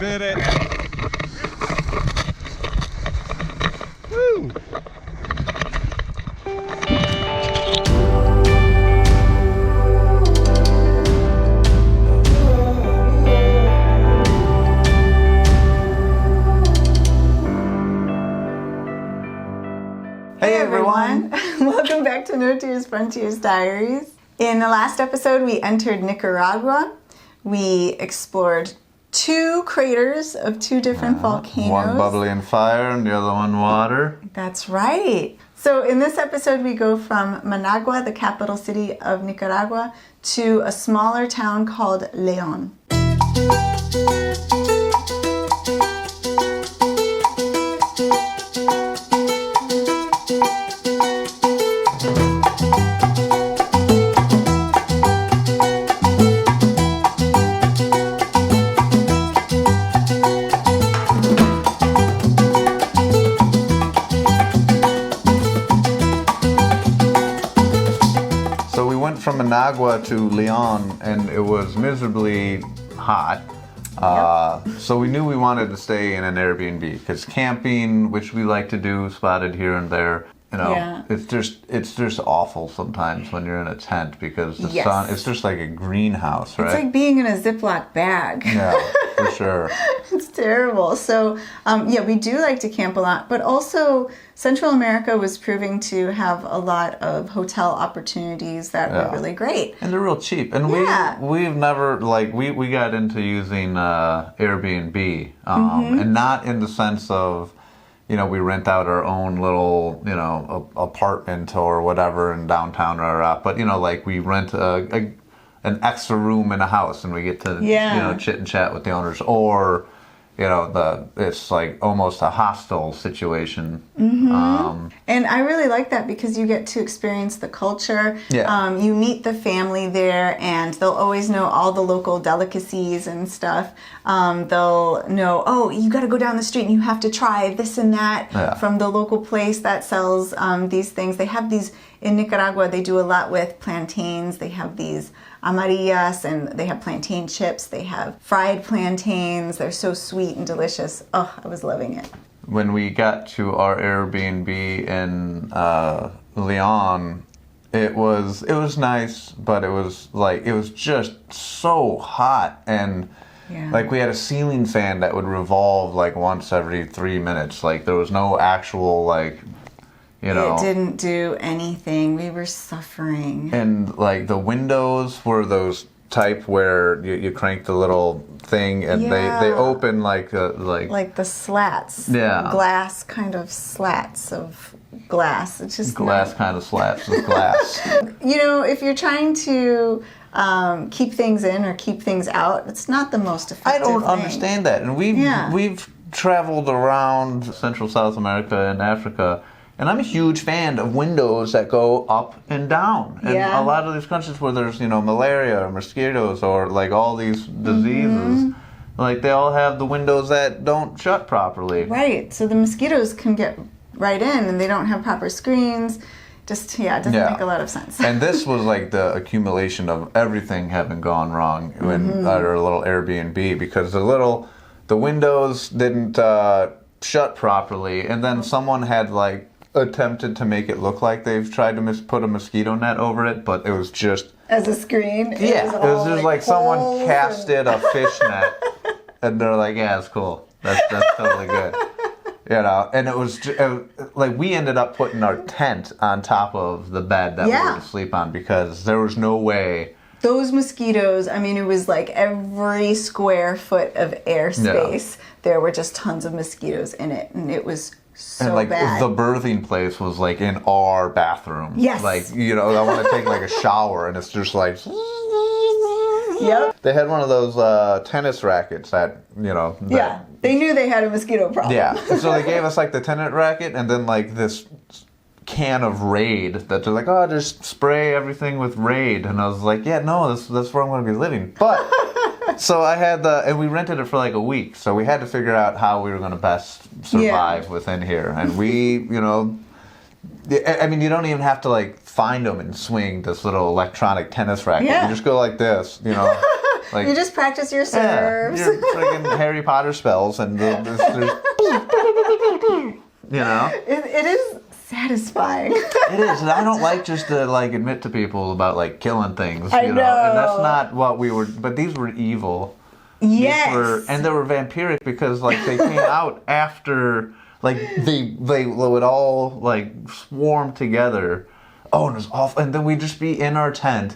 bit it. Woo! Hey everyone! Welcome back to Notier's Frontiers Diaries. In the last episode, we entered Nicaragua. We explored 2 craters of 2 different volcanoes. One bubbly and fire and the other one water. That's right. So in this episode, we go from Managua, the capital city of Nicaragua, to a smaller town called León. From Managua to León, and it was miserably hot. So we knew we wanted to stay in an Airbnb because camping, which we like to do, spotted here and there. You know, it's just awful sometimes when you're in a tent because the sun. It's just like a greenhouse, right? It's like being in a Ziploc bag. Yeah, for sure. It's terrible. So yeah, we do like to camp a lot, but also Central America was proving to have a lot of hotel opportunities that were really great. And they're real cheap. And we've never, like, we got into using Airbnb, and not in the sense of, you know, we rent out our own little, you know, apartment or whatever in downtown, but, you know, like we rent an extra room in a house and we get to, you know, chit and chat with the owners, or, you know, it's like almost a hostel situation. And I really like that because you get to experience the culture. Yeah. You meet the family there, and they'll always know all the local delicacies and stuff. They'll know, oh, you got to go down the street and you have to try this and that from the local place that sells these things. They have these in Nicaragua. They do a lot with plantains. They have these amarillas, and they have plantain chips. They have fried plantains. They're so sweet and delicious. Oh, I was loving it. When we got to our Airbnb in León, it was nice, but it was just so hot, and like we had a ceiling fan that would revolve like once every 3 minutes. Like there was no actual, like, you know, it didn't do anything. We were suffering. And like the windows were those type where you crank the little thing and they open like the slats. Yeah. Glass kind of slats of glass. It's just glass kind of slats of glass. You know, if you're trying to keep things in or keep things out, it's not the most effective I don't thing. understand that. And we've traveled around Central South America and Africa, and I'm a huge fan of windows that go up and down. And a lot of these countries where there's, you know, malaria or mosquitoes or like all these diseases, like they all have the windows that don't shut properly. Right. So the mosquitoes can get right in, and they don't have proper screens. Just, it doesn't make a lot of sense. And this was like the accumulation of everything having gone wrong in our little Airbnb, because the windows didn't shut properly, and then someone had like attempted to make it look like they've tried to put a mosquito net over it, but it was just as a screen. It was just like someone casted a fish net, and they're like, yeah, it's cool. That's totally good. You know, and it was like we ended up putting our tent on top of the bed that we were to sleep on, because there was no way. Those mosquitoes, I mean, it was like every square foot of airspace, there were just tons of mosquitoes in it, and it was so and like bad. The birthing place was like in our bathroom. Yes. Like, you know, I want to take like a shower, and it's just like. Yep. They had one of those tennis rackets that, you know. They knew they had a mosquito problem. Yeah. So they gave us like the tennis racket and then like this can of Raid that they're like, oh, just spray everything with Raid. And I was like, yeah, no, that's where I'm going to be living. But so I had and we rented it for like a week. So we had to figure out how we were going to best survive within here. And we, you know, I mean, you don't even have to like find them and swing this little electronic tennis racket. You just go like this, you know. Like, you just practice your serves. Yeah, your friggin' Harry Potter spells, and there's you know. It is satisfying. It is, and I don't like just to like admit to people about like killing things. I you know, and that's not what we were. But these were evil. Yes. And they were vampiric because like they came out after like they would all like swarm together. Oh, and it was awful. And then we'd just be in our tent,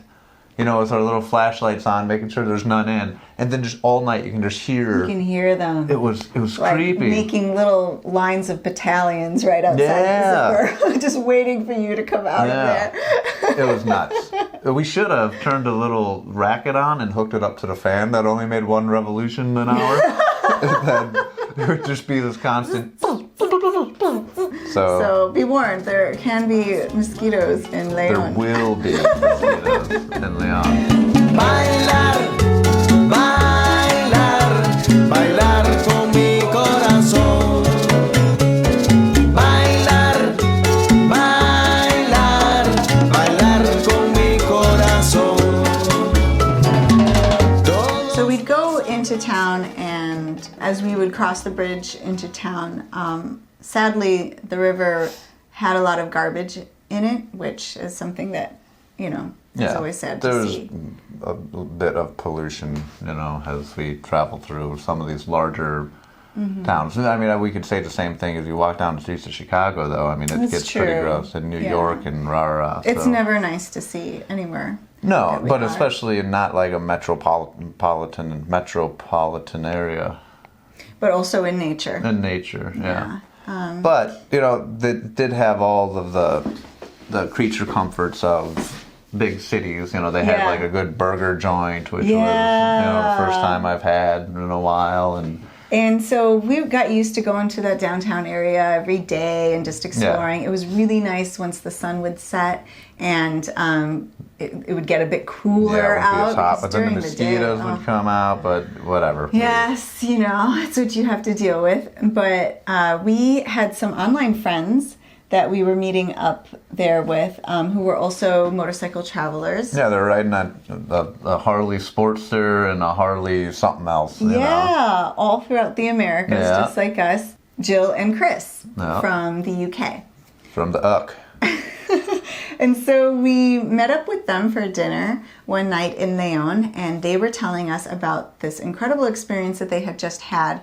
you know, with our little flashlights on, making sure there's none in. And then just all night you can just hear. You can hear them. It was like creepy. Making little lines of battalions right outside the zipper, just waiting for you to come out of there. It was nuts. We should have turned a little racket on and hooked it up to the fan that only made 1 revolution an hour. And then it would just be this constant. So be warned, there can be mosquitoes in Leon. There will be mosquitoes in Leon. Bailar, bailar, bailar con mi corazón. Bailar, bailar, bailar con mi corazón. So we'd go into town, and as we would cross the bridge into town, sadly the river had a lot of garbage in it, which is something that, you know, it's always sad to see. There's a bit of pollution, you know, as we travel through some of these larger towns. I mean, we could say the same thing as you walk down the streets of Chicago, though. I mean, it gets pretty gross. In New York and rah-rah. It's never nice to see anywhere. No, but especially in not like a metropolitan area. But also in nature. In nature, yeah. But, you know, they did have all of the creature comforts of big cities. You know, they had like a good burger joint, which was, you know, the first time I've had in a while. And so we got used to going to that downtown area every day and just exploring. It was really nice once the sun would set and it would get a bit cooler out. Be hot, but then the mosquitoes would come out, but whatever. Yes, you know, it's what you have to deal with. But we had some online friends that we were meeting up there with who were also motorcycle travelers. Yeah, they're riding a Harley Sportster and a Harley something else. You know? All throughout the Americas, just like us. Jill and Chris from the UK. From the UK. And so we met up with them for dinner one night in Leon, and they were telling us about this incredible experience that they had just had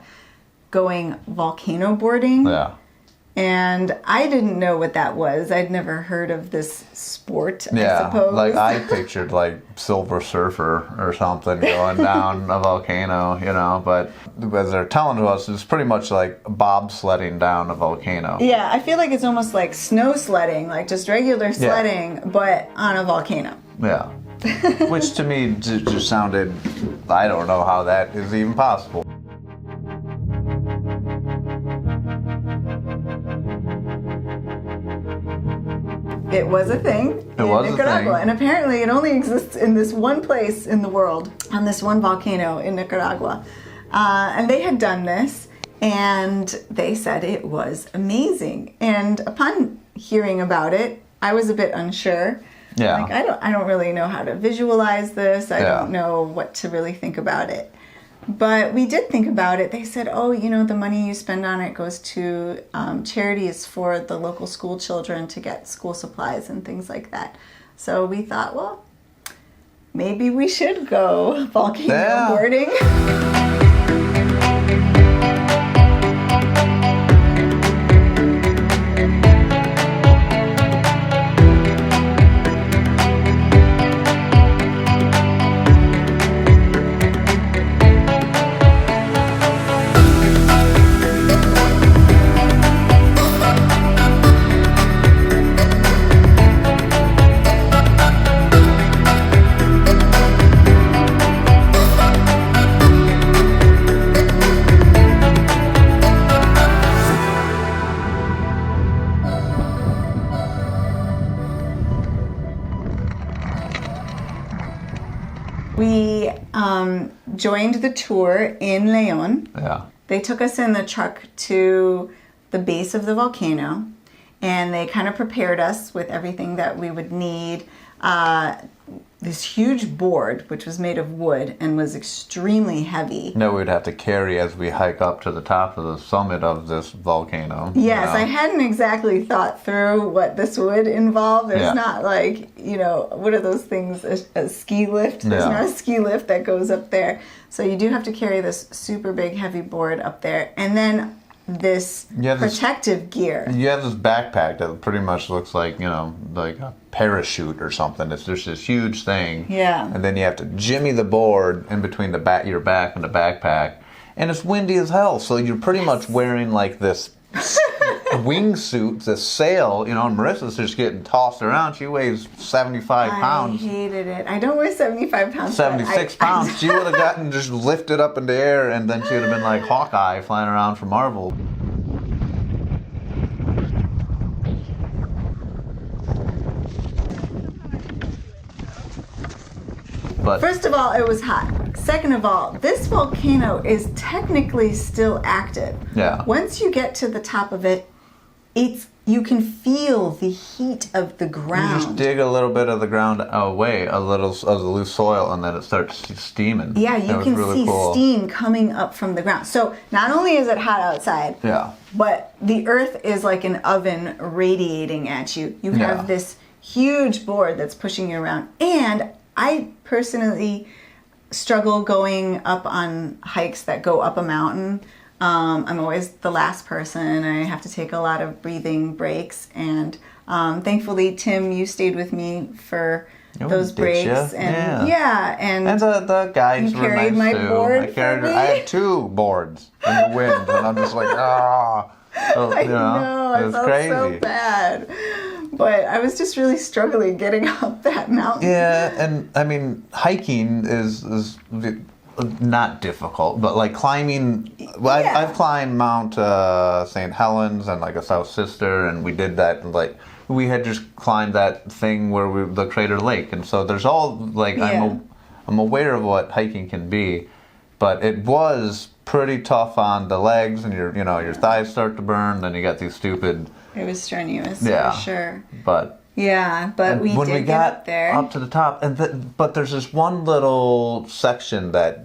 going volcano boarding. Yeah. And I didn't know what that was. I'd never heard of this sport, I suppose. Like I pictured like Silver Surfer or something going down a volcano, you know, but as they're telling to us, it's pretty much like bobsledding down a volcano. Yeah, I feel like it's almost like snow sledding, like just regular sledding, but on a volcano. Yeah. Which to me just sounded, I don't know how that is even possible. It was a thing in Nicaragua, and apparently it only exists in this one place in the world, on this one volcano in Nicaragua. And they had done this, and they said it was amazing. And upon hearing about it, I was a bit unsure. Yeah. Like, I don't really know how to visualize this. I don't know what to really think about it. But we did think about it. They said, oh, you know, the money you spend on it goes to charities for the local school children to get school supplies and things like that. So we thought, well, maybe we should go volcano boarding. We joined the tour in Leon. Yeah. They took us in the truck to the base of the volcano, and they kind of prepared us with everything that we would need. this huge board, which was made of wood and was extremely heavy. No, we'd have to carry as we hike up to the top of the summit of this volcano. Yes, I hadn't exactly thought through what this would involve. There's not like, what are those things, a ski lift? There's not a ski lift that goes up there. So you do have to carry this super big heavy board up there. And then this protective gear. You have this backpack that pretty much looks like, like a parachute or something. It's just this huge thing. Yeah. And then you have to jimmy the board in between your back and the backpack. And it's windy as hell, so you're pretty much wearing like this wingsuit, this sail, and Marissa's just getting tossed around. She weighs 75 pounds. I hated it. I don't weigh 75 pounds. 76 pounds. She would have gotten just lifted up in the air, and then she would have been like Hawkeye flying around from Marvel. But first of all, it was hot. Second of all, this volcano is technically still active. Yeah. Once you get to the top of it, you can feel the heat of the ground. You just dig a little bit of the ground away, a little of the loose soil, and then it starts steaming. Yeah, you can really see cool. steam coming up from the ground. So not only is it hot outside, but the earth is like an oven radiating at you. You have this huge board that's pushing you around. And I personally struggle going up on hikes that go up a mountain. I'm always the last person. I have to take a lot of breathing breaks. And thankfully, Tim, you stayed with me for those breaks. And and the guides you were carried nice my too. board I had 2 boards in the wind, and I'm just like, So, I know, it was I felt crazy. so bad. But I was just really struggling getting up that mountain. Yeah, and I mean, hiking is not difficult, but like climbing, I've climbed Mount St. Helens and like a South Sister, and we did that, like, we had just climbed that thing where the Crater Lake, and so there's all, like, I'm aware of what hiking can be, but it was pretty tough on the legs, and your thighs start to burn, then you got these stupid... It was strenuous, for sure. But we did get up there. Up to the top, but there's this one little section that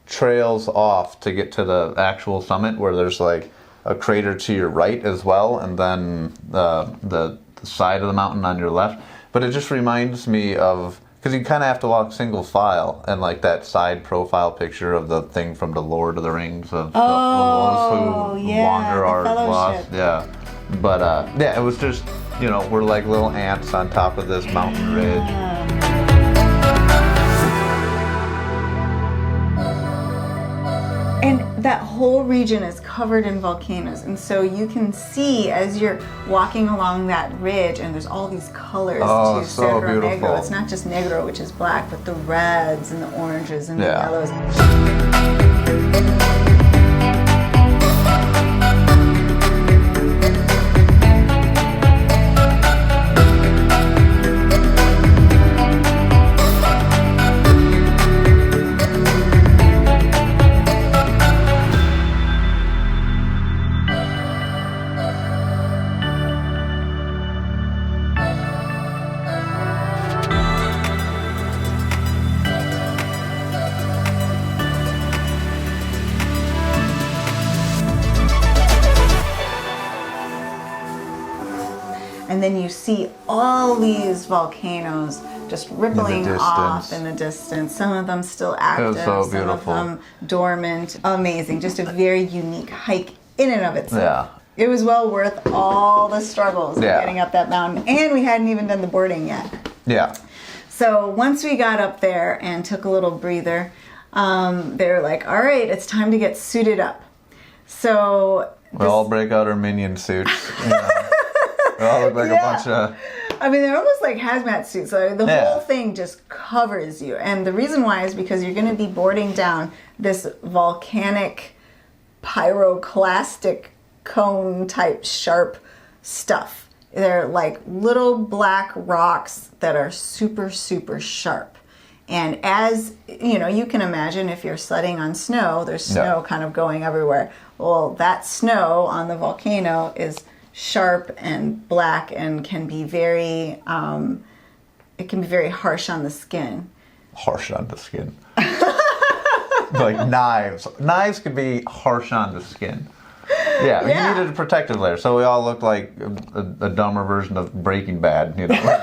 trails off to get to the actual summit, where there's like a crater to your right as well, and then the side of the mountain on your left. But it just reminds me of, because you kind of have to walk single file, and like that side profile picture of the thing from the Lord of the Rings of those who wander are lost. Yeah. But it was just, we're like little ants on top of this mountain ridge. And that whole region is covered in volcanoes. And so you can see as you're walking along that ridge, and there's all these colors to so Cerro beautiful. Negro. It's not just Negro, which is black, but the reds and the oranges and the yellows. And then you see all these volcanoes just rippling off in the distance. Some of them still active, so some beautiful. of them dormant. Amazing. Just a very unique hike in and of itself. Yeah. It was well worth all the struggles of getting up that mountain. And we hadn't even done the boarding yet. Yeah. So once we got up there and took a little breather, they were like, all right, it's time to get suited up. So we all break out our minion suits. We all look like a bunch of... I mean, they're almost like hazmat suits. So the whole thing just covers you. And the reason why is because you're going to be boarding down this volcanic pyroclastic cone type sharp stuff. They're like little black rocks that are super, super sharp. And as, you can imagine if you're sledding on snow, there's snow kind of going everywhere. Well, that snow on the volcano is sharp and black and can be very it can be very harsh on the skin. Harsh on the skin. Like knives. Knives can be harsh on the skin. Yeah, Yeah. you needed a protective layer. So we all looked like a dumber version of Breaking Bad, you know.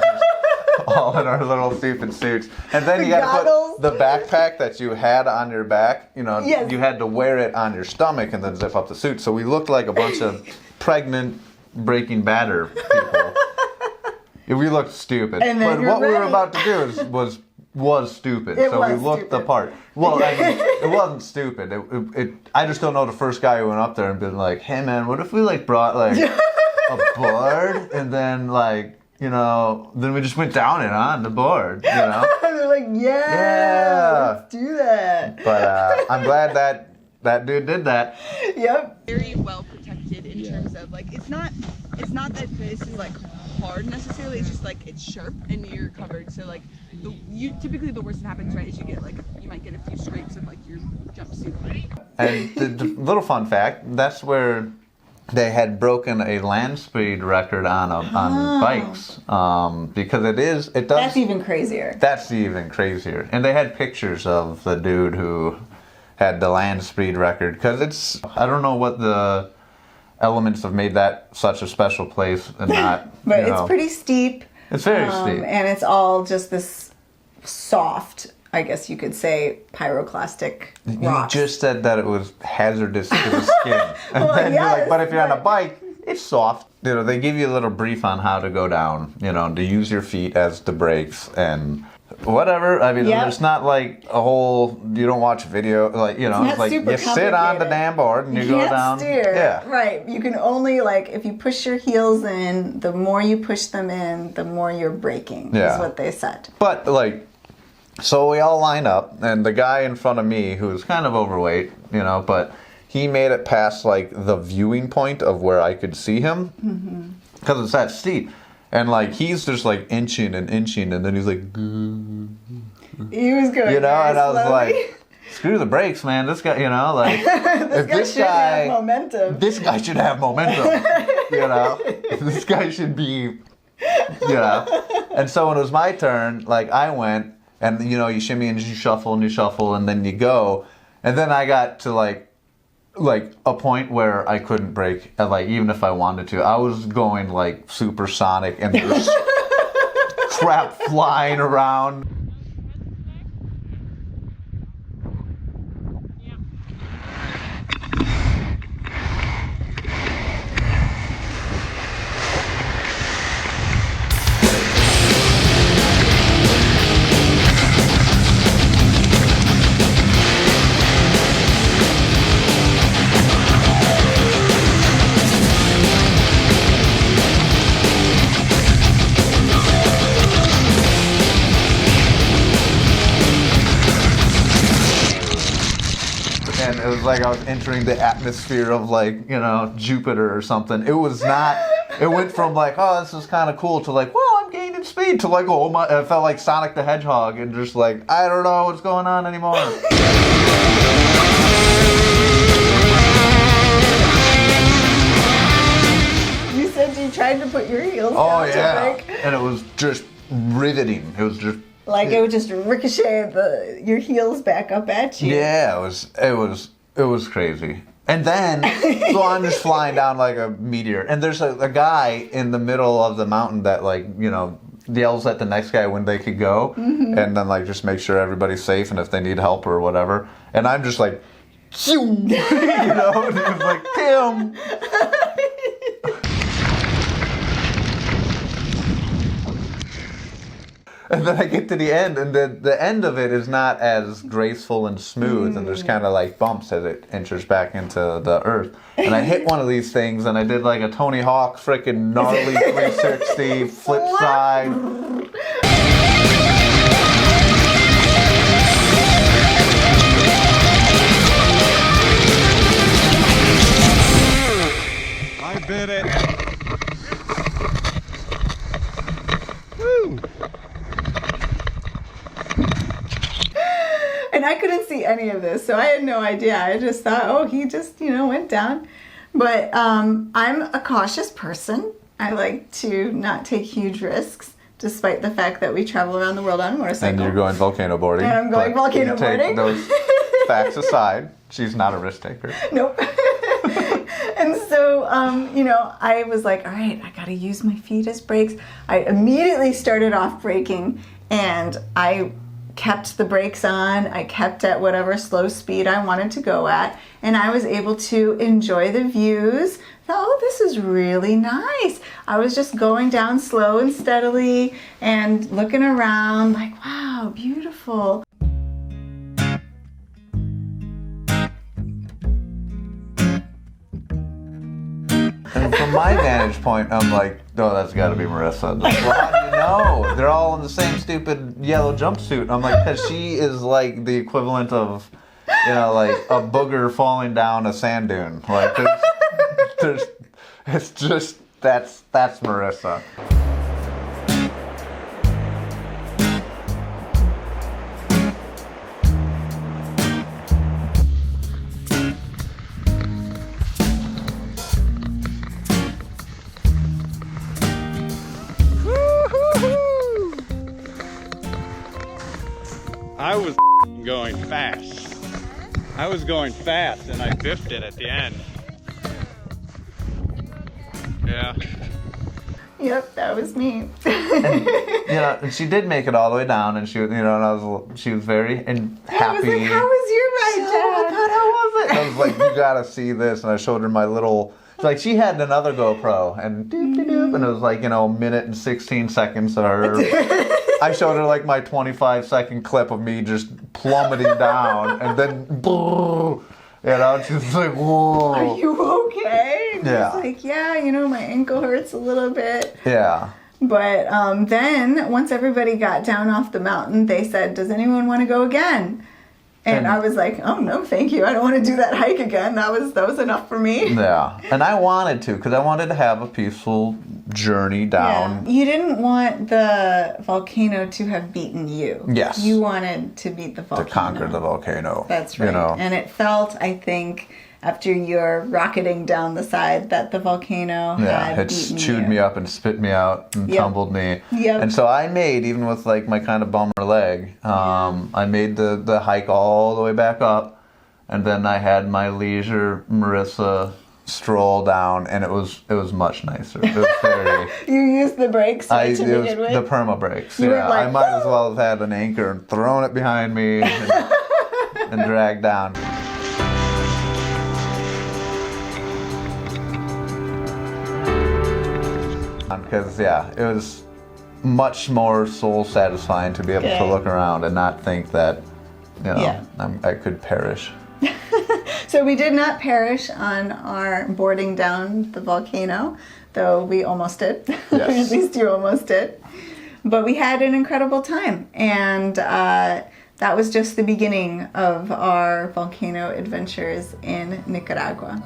All in our little stupid suits. And then you got to put the backpack that you had on your back, you know, Yes. you had to wear it on your stomach and then zip up the suit. So we looked like a bunch of pregnant Breaking Badder people. We looked stupid. And then but you're what we were ready. about to do was stupid. It so was we looked the stupid. part. Well, I mean, it wasn't stupid. I just don't know the first guy who went up there and been like, hey man, what if we like brought like a board and then like, you know, then we just went down and on the board, you know? And they're like, yeah, let's do that. But I'm glad that dude did that. Yep. Very well protected in terms of like it's not that this is like hard necessarily, it's just like it's sharp and you're covered, so like typically the worst that happens, right, is you might get a few scrapes of like your jumpsuit. And the little fun fact, that's where they had broken a land speed record on bikes, because it does. That's even crazier. That's even crazier. And they had pictures of the dude who had the land speed record, because I don't know what the elements have made that such a special place and not. But you know, it's pretty steep. It's very steep. And it's all just this soft, I guess you could say, pyroclastic rock. You just said that it was hazardous to the skin. And Well, then you're like, yes, but if you're on a but- bike, it's soft. You know, they give you a little brief on how to go down, you know, to use your feet as the brakes and whatever. I mean, Yep. it's not like a whole, you don't watch video, like, you know, It's it's not like super you sit on the complicated. damn board and you You go can't down. steer. Yeah. Right. You can only, like, if you push your heels in, the more you push them in, the more you're braking, Yeah. is what they said. But, like, so we all line up, and the guy in front of me, who's kind of overweight, you know, but he made it past, like, the viewing point of where I could see him, because it's that steep. And, like, he's just, like, inching, and then he's like, He was going you know, very and I was slowly. like, screw the brakes, man. This guy, you know, like, if This guy should have momentum. this guy should have momentum, you know, this guy should be, you know. And so when it was my turn, like, I went, and, you know, you shimmy and you shuffle, and then you go, and then I got to, like a point where I couldn't brake, like, even if I wanted to. I was going, like, supersonic, and there's crap flying around. And it was like I was entering the atmosphere of, like, you know, Jupiter or something. It was not, it went from like, oh, this is kind of cool to like, whoa, I'm gaining speed, to like, oh my, it felt like Sonic the Hedgehog and just like, I don't know what's going on anymore. You said you tried to put your heels Oh down to yeah. brake. And it was just riveting. It was just, Like it would just ricochet your heels back up at you. yeah, it was crazy. And then, so I'm just flying down like a meteor. And there's a guy in the middle of the mountain that, like, you know, yells at the next guy when they could go. Mm-hmm. And then, like, just make sure everybody's safe and if they need help or whatever. And I'm just like, you know, and he's like, Tim. And then I get to the end, and the end of it is not as graceful and smooth, and there's kind of like bumps as it enters back into the earth. And I hit one of these things, and I did like a Tony Hawk freaking gnarly 360 flip What? side. I bid it. Woo! And I couldn't see any of this, so I had no idea. I just thought, oh, he just, went down. But I'm a cautious person. I like to not take huge risks. despite the fact that we travel around the world on a motorcycle. And you're going volcano boarding. And I'm going volcano boarding. Take those facts aside, she's not a risk taker. Nope. And so, you know, I was like, all right, I got to use my feet as brakes. I immediately started off braking, and I kept the brakes on. I kept at whatever slow speed I wanted to go at, and I was able to enjoy the views. Oh, this is really nice. I was just going down slow and steadily and looking around like, wow, beautiful. And from my vantage point, I'm like, oh, that's got to be Marisa. Like, well, how do you know? They're all in the same stupid yellow jumpsuit. I'm like, because she is like the equivalent of, you know, like a booger falling down a sand dune. Like, it's just, that's Marisa. I was going fast. I was going fast and I biffed it at the end. Yeah. Yep, that was me. And, you know, and she did make it all the way down, and she, you know, and she was very happy. I was like, how was your ride, Oh my Dad? God, how was it? I was like, you gotta see this, and I showed her my little. Like, she had another GoPro, and doop doop doop, and it was like, you know, a minute and 16 seconds of her. I showed her like my 25-second clip of me just plummeting down, and then, you know, she's like, whoa. Are you okay? And Yeah. I was like, yeah, you know, my ankle hurts a little bit. Yeah. But then, once everybody got down off the mountain, they said, does anyone want to go again? And I was like, oh, no, thank you. I don't want to do that hike again. That was enough for me. Yeah. And I wanted to, because I wanted to have a peaceful journey down. Yeah. You didn't want the volcano to have beaten you. Yes. You wanted to beat the volcano. To conquer the volcano. That's right. You know? And it felt, I think, after your rocketing down the side, that the volcano had it beaten chewed you. me up and spit me out and Yep. tumbled me. Yep. And so I made, even with like my kind of bummer leg, I made the hike all the way back up, and then I had my leisure Marisa stroll down, and it was much nicer. It was very. You used the brakes to It begin was with? the perma brakes. You were Yeah, like, I might as well have had an anchor and thrown it behind me and dragged down. Because it was much more soul satisfying to be able to look around and not think that, you know, I could perish. So we did not perish on our boarding down the volcano, though we almost did. Yes. At least you almost did. But we had an incredible time, and that was just the beginning of our volcano adventures in Nicaragua.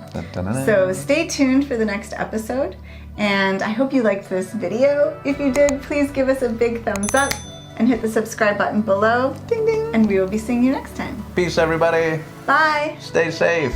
So stay tuned for the next episode, and I hope you liked this video. If you did, please give us a big thumbs up and hit the subscribe button below. Ding ding! And we will be seeing you next time. Peace, everybody. Bye! Stay safe.